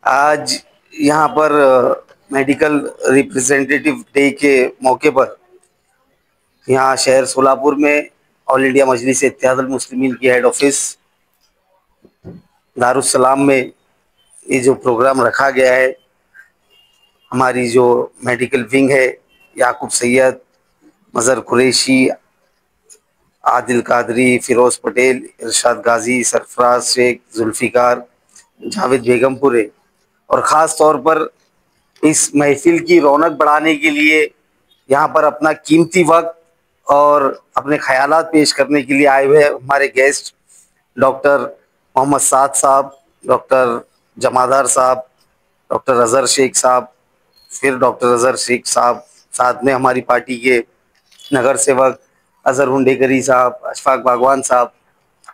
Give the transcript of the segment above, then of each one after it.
आज यहाँ पर मेडिकल रिप्रेजेंटेटिव डे के मौके पर यहाँ शहर सोलापुर में ऑल इंडिया मजलिस इत्तेहादुल मुस्लिमीन की हेड ऑफिस दारुस्सलाम में ये जो प्रोग्राम रखा गया है, हमारी जो मेडिकल विंग है, याकूब सैयद, मज़हर कुरैशी, आदिल कादरी, फिरोज़ पटेल, इरशाद गाजी, सरफराज शेख, जुल्फ़िकार, जावेद बेगमपुरे, और ख़ास तौर पर इस महफिल की रौनक बढ़ाने के लिए यहाँ पर अपना कीमती वक्त और अपने ख्यालात पेश करने के लिए आए हुए हमारे गेस्ट डॉक्टर मोहम्मद साद साहब, डॉक्टर जमादार साहब, डॉक्टर अज़हर शेख साहब, फिर डॉक्टर अज़हर शेख साहब, साथ में हमारी पार्टी के नगर सेवक अज़हर हुंडेकरी साहब, अशफाक बागवान साहब,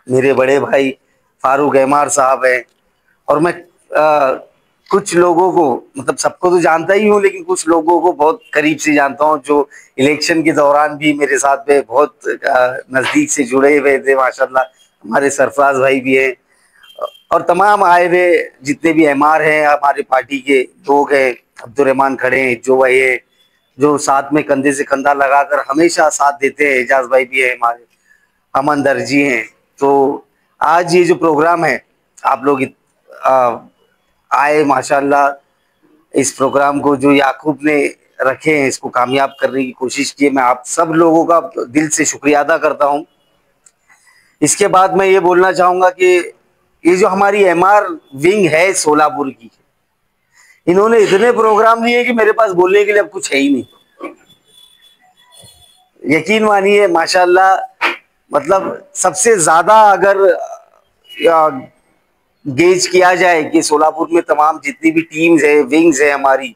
मेरे बड़े भाई फारूक एमार साहब हैं। और मैं कुछ लोगों को, मतलब सबको तो जानता ही हूँ, लेकिन कुछ लोगों को बहुत करीब से जानता हूँ जो इलेक्शन के दौरान भी मेरे साथ में बहुत नज़दीक से जुड़े हुए थे। माशाल्लाह हमारे सरफराज भाई भी हैं, और तमाम आए हुए जितने भी एमआर हैं हमारे पार्टी के लोग हैं, अब्दुर्रहमान खड़े हैं, जो भाई है जो साथ में कंधे से कंधा लगाकर हमेशा साथ देते हैं, एजाज भाई भी है हमारे, अमन दर्जी हैं। तो आज ये जो प्रोग्राम है, आप लोग आए माशाल्लाह। इस प्रोग्राम को जो याकूब ने रखे हैं, इसको कामयाब करने की कोशिश की है। मैं आप सब लोगों का दिल से शुक्रिया अदा करता हूं। इसके बाद मैं ये बोलना चाहूँगा कि ये जो हमारी एमआर विंग है सोलापुर की, इन्होंने इतने प्रोग्राम दिए कि मेरे पास बोलने के लिए अब कुछ है ही नहीं। यकीन मानिए माशाल्लाह, मतलब सबसे ज़्यादा अगर गेज किया जाए कि सोलापुर में तमाम जितनी भी टीम्स है, विंग्स है हमारी,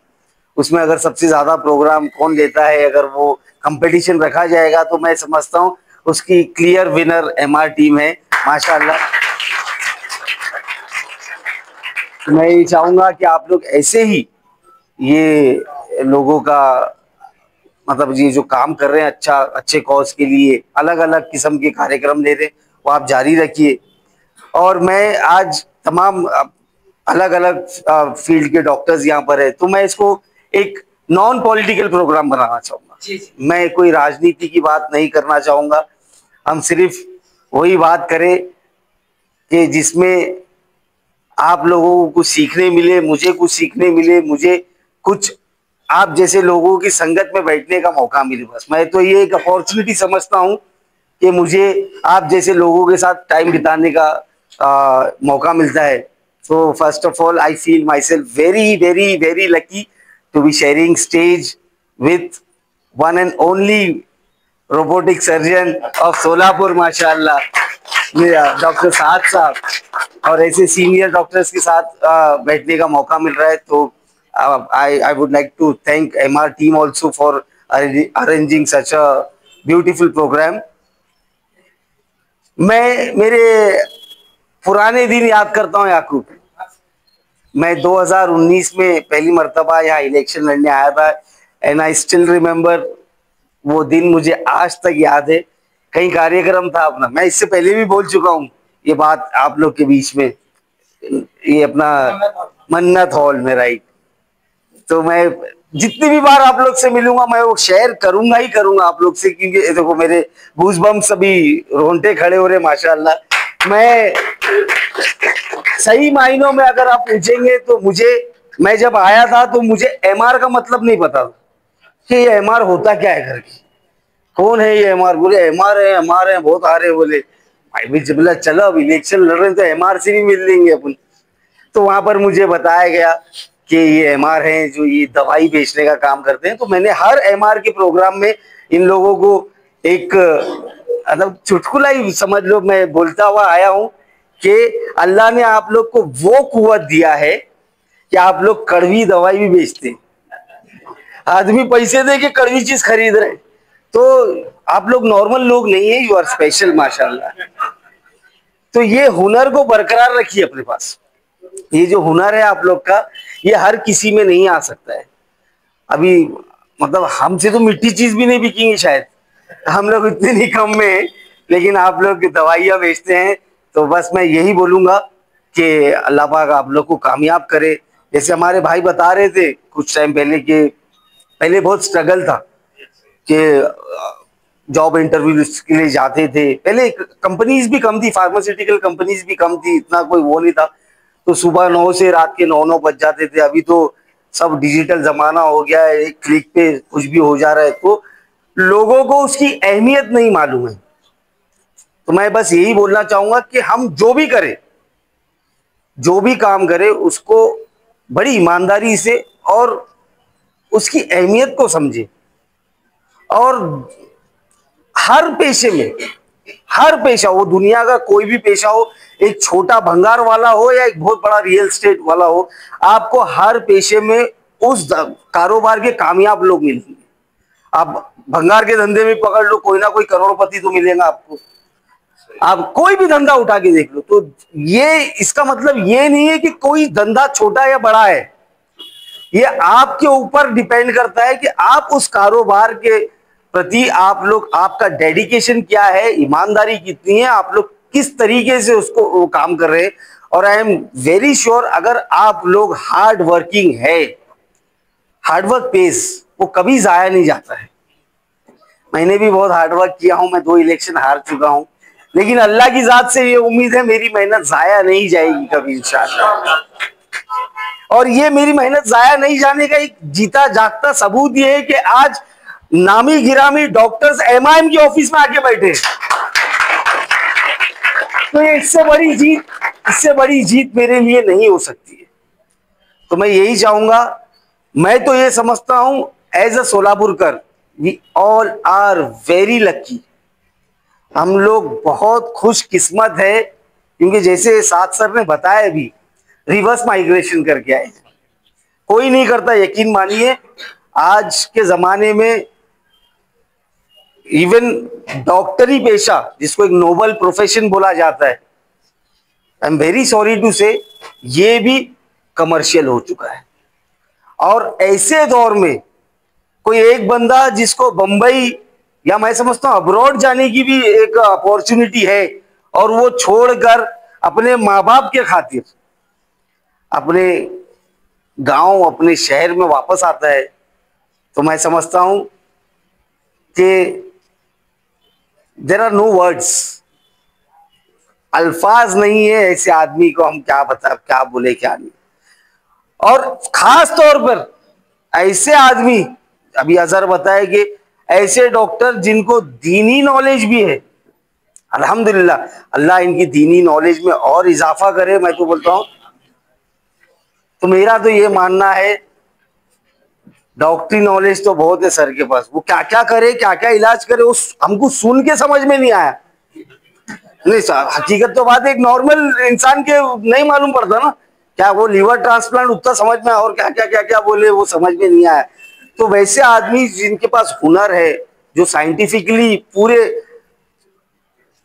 उसमें अगर सबसे ज़्यादा प्रोग्राम कौन लेता है, अगर वो कंपटीशन रखा जाएगा, तो मैं समझता हूँ उसकी क्लियर विनर एमआर टीम है माशाल्लाह। मैं ये चाहूँगा कि आप लोग ऐसे ही ये लोगों का, मतलब ये जो काम कर रहे हैं अच्छे कॉज के लिए, अलग अलग किस्म के कार्यक्रम ले रहे हैं, वो आप जारी रखिए। और मैं आज तमाम अलग अलग फील्ड के डॉक्टर्स यहाँ पर है, तो मैं इसको एक नॉन पॉलिटिकल प्रोग्राम बनाना चाहूँगा। मैं कोई राजनीति की बात नहीं करना चाहूँगा। हम सिर्फ वही बात करें कि जिसमें आप लोगों को कुछ सीखने मिले, मुझे कुछ सीखने मिले, मुझे कुछ आप जैसे लोगों की संगत में बैठने का मौका मिले। बस मैं तो ये एक अपॉर्चुनिटी समझता हूँ कि मुझे आप जैसे लोगों के साथ टाइम बिताने का मौका मिलता है। So first of all, I feel myself very, very, very lucky to be sharing stage with one and only robotic surgeon of Solapur, माशाल्लाह, डॉक्टर साद साहब, और ऐसे सीनियर डॉक्टर्स के साथ बैठने का मौका मिल रहा है। तो I would like to thank MR team also for arranging such a beautiful program. मैं मेरे पुराने दिन याद करता हूँ याकूब। मैं 2019 में पहली मर्तबा यहाँ इलेक्शन लड़ने आया था, एंड आई स्टिल रिमेम्बर। वो दिन मुझे आज तक याद है। कहीं कार्यक्रम था अपना, मैं इससे पहले भी बोल चुका हूँ ये बात आप लोग के बीच में, ये अपना मन्नत हॉल में, राइट। तो मैं जितनी भी बार आप लोग से मिलूंगा, मैं वो शेयर करूंगा ही करूंगा आप लोग से, क्योंकि देखो मेरे गूज़बम्प सभी रोंगटे खड़े हो रहे माशाल्लाह। मैं सही मायनों में अगर आप पूछेंगे तो मैं जब आया था तो मुझे एमआर का मतलब नहीं पता था कि ये एमआर होता क्या है, करके कौन है ये एमआर। बोले एमआर है, एमआर है, बहुत आ रहे। बोले भाई भी जब चलो अब इलेक्शन लड़ रहे हैं तो एमआर से भी मिल लेंगे अपन। तो वहां पर मुझे बताया गया कि ये एमआर हैं जो ये दवाई बेचने का काम करते हैं। तो मैंने हर एमआर के प्रोग्राम में इन लोगों को एक मतलब चुटकुला ही समझ लो मैं बोलता हुआ आया हूँ कि अल्लाह ने आप लोग को वो कुव्वत दिया है कि आप लोग कड़वी दवाई भी बेचते हैं। आदमी पैसे दे के कड़वी चीज खरीद रहे, तो आप लोग नॉर्मल लोग नहीं है, यू आर स्पेशल माशाल्लाह। तो ये हुनर को बरकरार रखिए अपने पास। ये जो हुनर है आप लोग का, ये हर किसी में नहीं आ सकता है। अभी मतलब हमसे तो मिट्टी चीज भी नहीं बिकेंगी शायद, हम लोग इतने नहीं कम में हैं, लेकिन आप लोग दवाइयाँ बेचते हैं। तो बस मैं यही बोलूंगा कि अल्लाह पाक आप लोग को कामयाब करे। जैसे हमारे भाई बता रहे थे कुछ टाइम पहले कि पहले बहुत स्ट्रगल था कि जॉब इंटरव्यूज के लिए जाते थे, पहले कंपनीज भी कम थी, फार्मास्यूटिकल कंपनीज भी कम थी, इतना कोई वो नहीं था, तो सुबह 9 से रात के 9 बज जाते थे। अभी तो सब डिजिटल जमाना हो गया है, एक क्लिक पे कुछ भी हो जा रहा है, तो लोगों को उसकी अहमियत नहीं मालूम है। तो मैं बस यही बोलना चाहूंगा कि हम जो भी करें, जो भी काम करें, उसको बड़ी ईमानदारी से और उसकी अहमियत को समझे। और हर पेशे में, हर पेशा हो, दुनिया का कोई भी पेशा हो, एक छोटा भंगार वाला हो या एक बहुत बड़ा रियल एस्टेट वाला हो, आपको हर पेशे में उस कारोबार के कामयाब लोग मिलेंगे। आप भंगार के धंधे में पकड़ लो, कोई ना कोई करोड़पति तो मिलेगा आपको। आप कोई भी धंधा उठा के देख लो, तो ये इसका मतलब ये नहीं है कि कोई धंधा छोटा या बड़ा है। ये आपके ऊपर डिपेंड करता है कि आप उस कारोबार के प्रति आप लोग, आपका डेडिकेशन क्या है, ईमानदारी कितनी है, आप लोग किस तरीके से उसको वो काम कर रहे हैं। और आई एम वेरी श्योर, अगर आप लोग हार्ड वर्किंग है, हार्डवर्क पेस, वो कभी जाया नहीं जाता है। मैंने भी बहुत हार्डवर्क किया हूं, मैं 2 इलेक्शन हार चुका हूं, लेकिन अल्लाह की जात से ये उम्मीद है मेरी मेहनत जाया नहीं जाएगी कभी इंशाअल्लाह। और ये मेरी मेहनत जाया नहीं जाने का एक जीता जागता सबूत ये है कि आज नामी गिरामी डॉक्टर्स एमआईएम की ऑफिस में आके बैठे। तो ये इससे बड़ी जीत मेरे लिए नहीं हो सकती है। तो मैं यही चाहूंगा, मैं तो ये समझता हूं as a Solapurkar, we all are very lucky. हम लोग बहुत खुशकिस्मत है, क्योंकि जैसे साथ सर ने बताया भी, रिवर्स माइग्रेशन करके आए। कोई नहीं करता, यकीन मानिए। आज के जमाने में इवन डॉक्टरी पेशा, जिसको एक नोबल प्रोफेशन बोला जाता है, I am very sorry to say, ये भी कमर्शियल हो चुका है। और ऐसे दौर में कोई एक बंदा जिसको बंबई या मैं समझता हूं अब्रॉड जाने की भी एक अपॉर्चुनिटी है, और वो छोड़कर अपने माँ बाप के खातिर अपने गांव, अपने शहर में वापस आता है, तो मैं समझता हूं कि देयर आर नो वर्ड्स, अल्फाज नहीं है ऐसे आदमी को हम क्या बोले क्या नहीं। और खास तौर पर ऐसे आदमी, अभी अजहर बताया कि ऐसे डॉक्टर जिनको दीनी नॉलेज भी है, अल्हम्दुलिल्लाह, अल्लाह इनकी दीनी नॉलेज में और इजाफा करे। मैं तो बोलता हूं, तो मेरा तो ये मानना है, डॉक्टरी नॉलेज तो बहुत है सर के पास, वो क्या क्या करे, क्या क्या इलाज करे, उस हमको सुन के समझ में नहीं आया। नहीं सर, हकीकत तो बात है, एक नॉर्मल इंसान के नहीं मालूम पड़ता ना, क्या वो लीवर ट्रांसप्लांट उतना समझ में, और क्या क्या बोले वो समझ में नहीं आया। तो वैसे आदमी जिनके पास हुनर है, जो साइंटिफिकली पूरे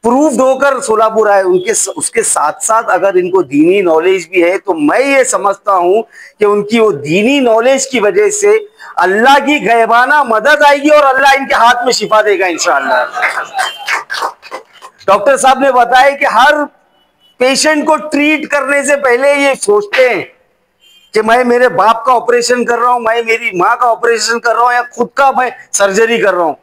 प्रूव्ड होकर सोलापुर आए, उनके उसके साथ साथ अगर इनको दीनी नॉलेज भी है, तो मैं ये समझता हूं कि उनकी वो दीनी नॉलेज की वजह से अल्लाह की गैबाना मदद आएगी और अल्लाह इनके हाथ में शिफा देगा इंशाअल्लाह। डॉक्टर साहब ने बताया कि हर पेशेंट को ट्रीट करने से पहले ये सोचते हैं कि मैं मेरे बाप का ऑपरेशन कर रहा हूं, मैं मेरी माँ का ऑपरेशन कर रहा हूं, या खुद का मैं सर्जरी कर रहा हूं।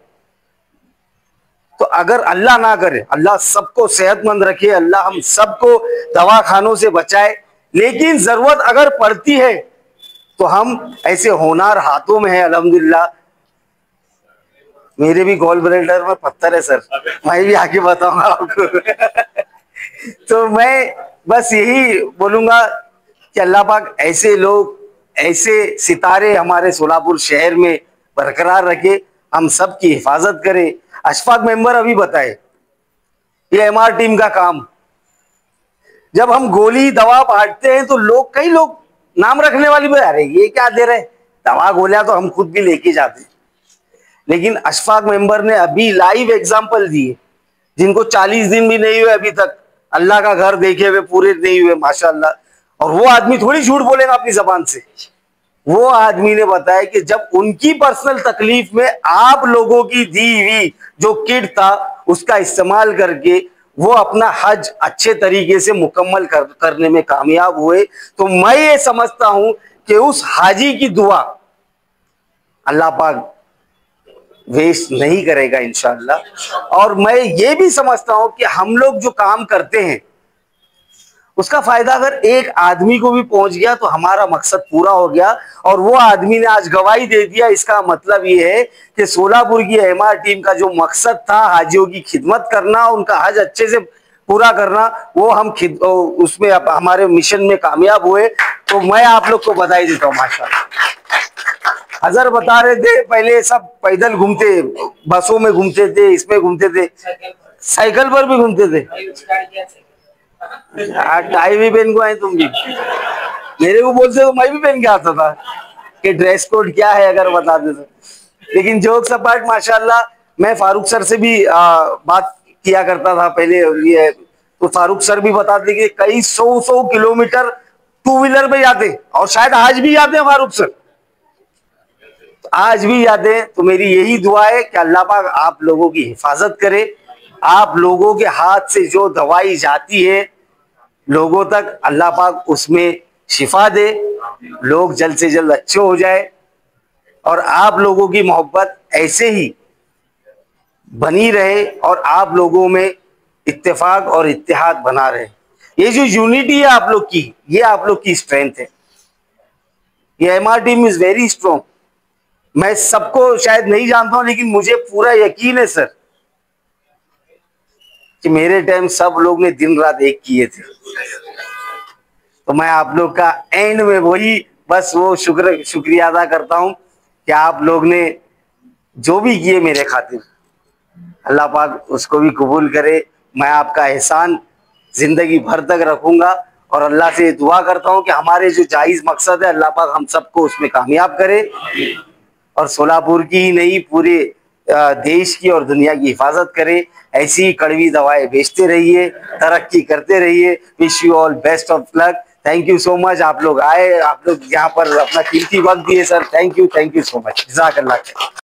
तो अगर अल्लाह ना करे, अल्लाह सबको सेहतमंद रखे, अल्लाह हम सबको दवाखानों से बचाए, लेकिन जरूरत अगर पड़ती है तो हम ऐसे होनहार हाथों में है अल्हम्दुलिल्लाह। मेरे भी गॉल ब्लैडर में पत्थर है सर, मैं भी आगे बताऊंगा आपको। तो मैं बस यही बोलूंगा कि अल्लाह पाक ऐसे लोग, ऐसे सितारे हमारे सोलापुर शहर में बरकरार रखे, हम सब की हिफाजत करे। अशफाक मेंबर अभी बताए, ये एमआर टीम का काम, जब हम गोली दवा बांटते हैं तो लोग, कई लोग नाम रखने वाली भी, अरे ये क्या दे रहे, दवा गोलियां तो हम खुद भी लेके जाते हैं। लेकिन अशफाक मेंबर ने अभी लाइव एग्जाम्पल दिए, जिनको 40 दिन भी नहीं हुए अभी तक, अल्लाह का घर देखे हुए पूरे नहीं हुए माशाल्लाह। और वो आदमी थोड़ी झूठ बोलेगा अपनी जबान से। वो आदमी ने बताया कि जब उनकी पर्सनल तकलीफ में आप लोगों की दी हुई जो किट था, उसका इस्तेमाल करके वो अपना हज अच्छे तरीके से मुकम्मल करने में कामयाब हुए। तो मैं ये समझता हूं कि उस हाजी की दुआ अल्लाह पाक वेस्ट नहीं करेगा इंशाअल्लाह। और मैं ये भी समझता हूं कि हम लोग जो काम करते हैं उसका फायदा अगर एक आदमी को भी पहुंच गया तो हमारा मकसद पूरा हो गया। और वो आदमी ने आज गवाही दे दिया, इसका मतलब ये है कि सोलापुर की एमआर टीम का जो मकसद था हाजियों की खिदमत करना, उनका हज अच्छे से पूरा करना, वो हम उसमें हमारे मिशन में कामयाब हुए। तो मैं आप लोग को बधाई देता हूँ माशाअल्लाह। हजर बता रहे थे पहले सब पैदल घूमते, बसों में घूमते थे, इसमें घूमते थे, साइकिल पर भी घूमते थे। टाई भी पहन को आए तुम भी, मेरे को बोलते तो मैं भी पहन के आता था कि ड्रेस कोड क्या है अगर बता दे तो। लेकिन जोक्स अपार्ट माशाल्लाह, मैं फारूक सर से भी बात किया करता था पहले, ये तो फारूक सर भी बताते कि कई सौ किलोमीटर टू व्हीलर पे जाते, और शायद आज भी जाते हैं फारूक सर, आज भी जाते हैं। तो मेरी यही दुआ है कि अल्लाह पाक आप लोगों की हिफाजत करे, आप लोगों के हाथ से जो दवाई जाती है लोगों तक अल्लाह पाक उसमें शिफा दे, लोग जल्द से जल्द अच्छे हो जाए, और आप लोगों की मोहब्बत ऐसे ही बनी रहे और आप लोगों में इत्तेफाक और इत्तेहाद बना रहे। ये जो यूनिटी है आप लोग की, ये आप लोग की स्ट्रेंथ है। ये MR team is very strong. मैं सबको शायद नहीं जानता हूं, लेकिन मुझे पूरा यकीन है सर कि मेरे टाइम सब लोग ने दिन रात एक किए थे। तो मैं आप लोग का एंड में वही बस वो शुक्रिया अदा करता हूं कि आप लोग ने जो भी किए मेरे खातिर, अल्लाह पाक उसको भी कबूल करे। मैं आपका एहसान जिंदगी भर तक रखूंगा और अल्लाह से दुआ करता हूं कि हमारे जो जायज मकसद है अल्लाह पाक हम सबको उसमें कामयाब करे, और सोलापुर की ही नहीं पूरे देश की और दुनिया की हिफाजत करे। ऐसी कड़वी दवाएं बेचते रहिए, तरक्की करते रहिए। Wish you all best of luck. Thank you so much, आप लोग आए, आप लोग यहाँ पर अपना कीमती वक्त दिए सर। थैंक यू सो मच, जज़ाकल्लाह।